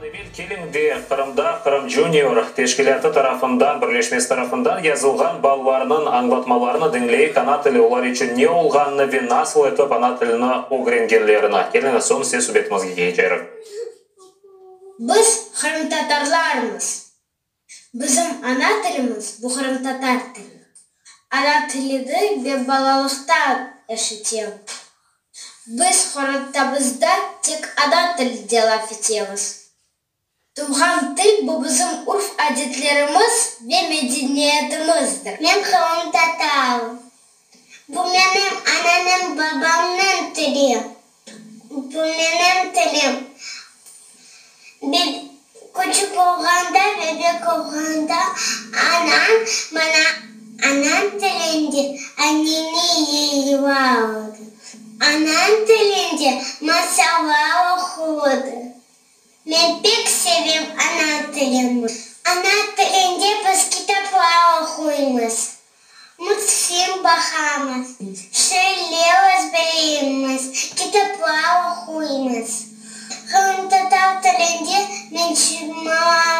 Келіңде Қырымда Қырым Junior тешкілерді тарафындан, бірлешмес тарафындан язылған балаларының аңлатмаларыны діңлейік ана тілі олар үшін не олғаныны вен насыл етіп ана тіліні оғыренгенлеріні. Келіңі соны сен субетімізге кейжерік. Біз Қырым татарларымыз. Bizim ана тіліміз бұл Қырым татар тілі. Ана тіліді бе балалықта әшітем. Біз Қырымтабызда тек ана тілде лaf етеміз. Туған тіл бұл bizim urf әдетлеріміз ve medeniyetімізdir. Мен Қырым татарым. Бұл менің анамның babamның тілі. Бұл менің тілім. Küçük olғанда, bebek olғанда anam bana anam тілінде anneni yeyip aldı. Anam тілінде masal okudu. Ben pek sevim ana тілімі. Ana тілінде biz kitaplar okuyumuz. Mutfilm bakamız. Şeyler ezberleyimiz. Kitaplar okuyumuz. Қырым татар тілінде мен шығармалар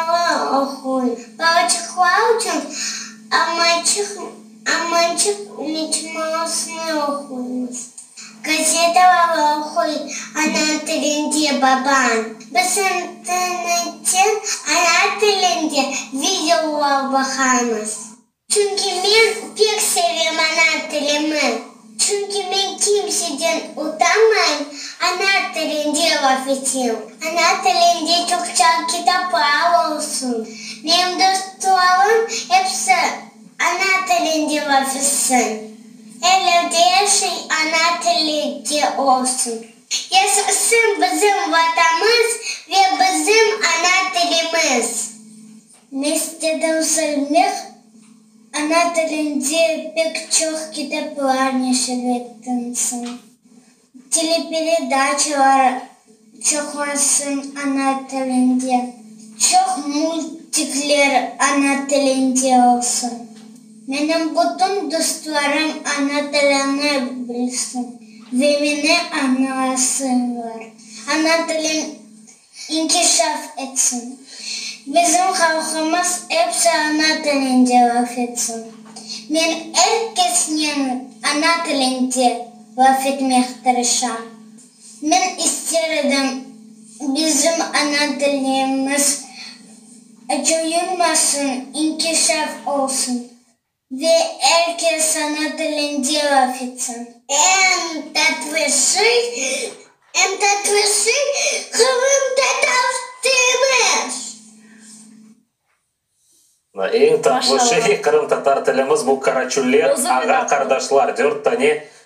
оқимын. Балачықлар үшін аманшық мечмаласын оқимыз. Газеталар оқиды ана тілінде бабан. Біз интернеттен ана тілінде видеолар бақамыз. Çünkü мен пек sevim ана тілімі. Çünkü ben kimseden utanmayayım, ana тілінде laf edeyim. Ana тілінде çokça kitaplar olsun. Benim dostlarım hepsi ana тілінде laf etsin. Evde her şey ana тілінде olsun. Yaşasın bizim vatanımız ve bizim ana тіліміз. Ne istedim söylemek? Ana тілінде pek çok kitaplar neşrettilsin. Teleperedачалар çıkmasın ana тілінде. Çok multikler ana тілінде olsun. Benim bütün dostlarım ana тілini bilsin. Ve beni anlasınlar. Ana тілін inkişaf etsin. Bizim halkımız hepsi ana тілінде laf etsin. Ben herkesin ana тілінде laf etmek tırışam. Ben isterdim bizim ana тілimiz çoğulmasın, inkişaf olsun. Ve herkes ana тілінде laf etsin. En tatlısı Қырым татар тіліміз. Ең татлышы Қырым татар тіліміз бұл карачулер, аға қардашлар,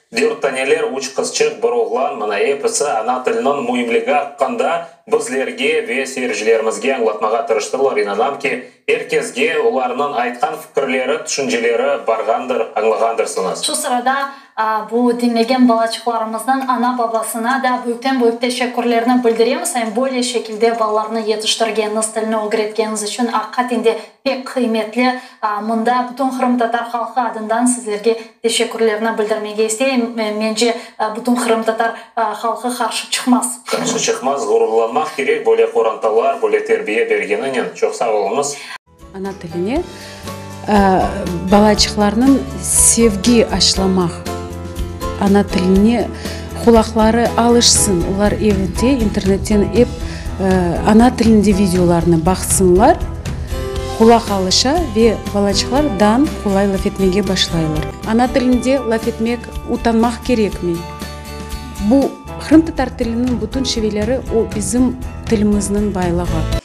дөрттанелер, үш қызчық, бір оғлан, мына епісі ана тілінің мұйымлігі аққанда біздлерге ве серіжілерімізге аңлатмаға тырыштылар. Инанам ки, әркезге оларының айтқан фікірлері, түшінжелері барғандыр, аңлағандырсыныз. Şu sırada bu dinlеген балачықларымыздың ана бабасына да бөктен teşekkürlerini bildiremiz. Böyle şekilde балаларını yetiştirgeniz, тілini öğreткенiniz için hakikaten pek kıymetli. Mında bütün Қырым татар halkı adından sizlerge teşekkürlerini bildirmeye isteyim. Bence bütün Қырым татар halkı karşı çıkmaz. Karşı çıkmaz, gururlanmak gerek. Böyle korantalar, böyle terbiye bergeninin. Çok sağ olunuz. Ана тіліне балачықларының sevgi aşılamak. Ана тіліне құлақлары алышсын. Олар evde, internetten hep ана тілінде videolarını baksınlar. Құлақ алыша ve балачықлардан қолай laf etmeye başlayırlar. Ана тілінде laf etmek utanmak gerek mi? Bu Қырым татар тілінің bütün şiveleri o bizim tilimizin baylağı.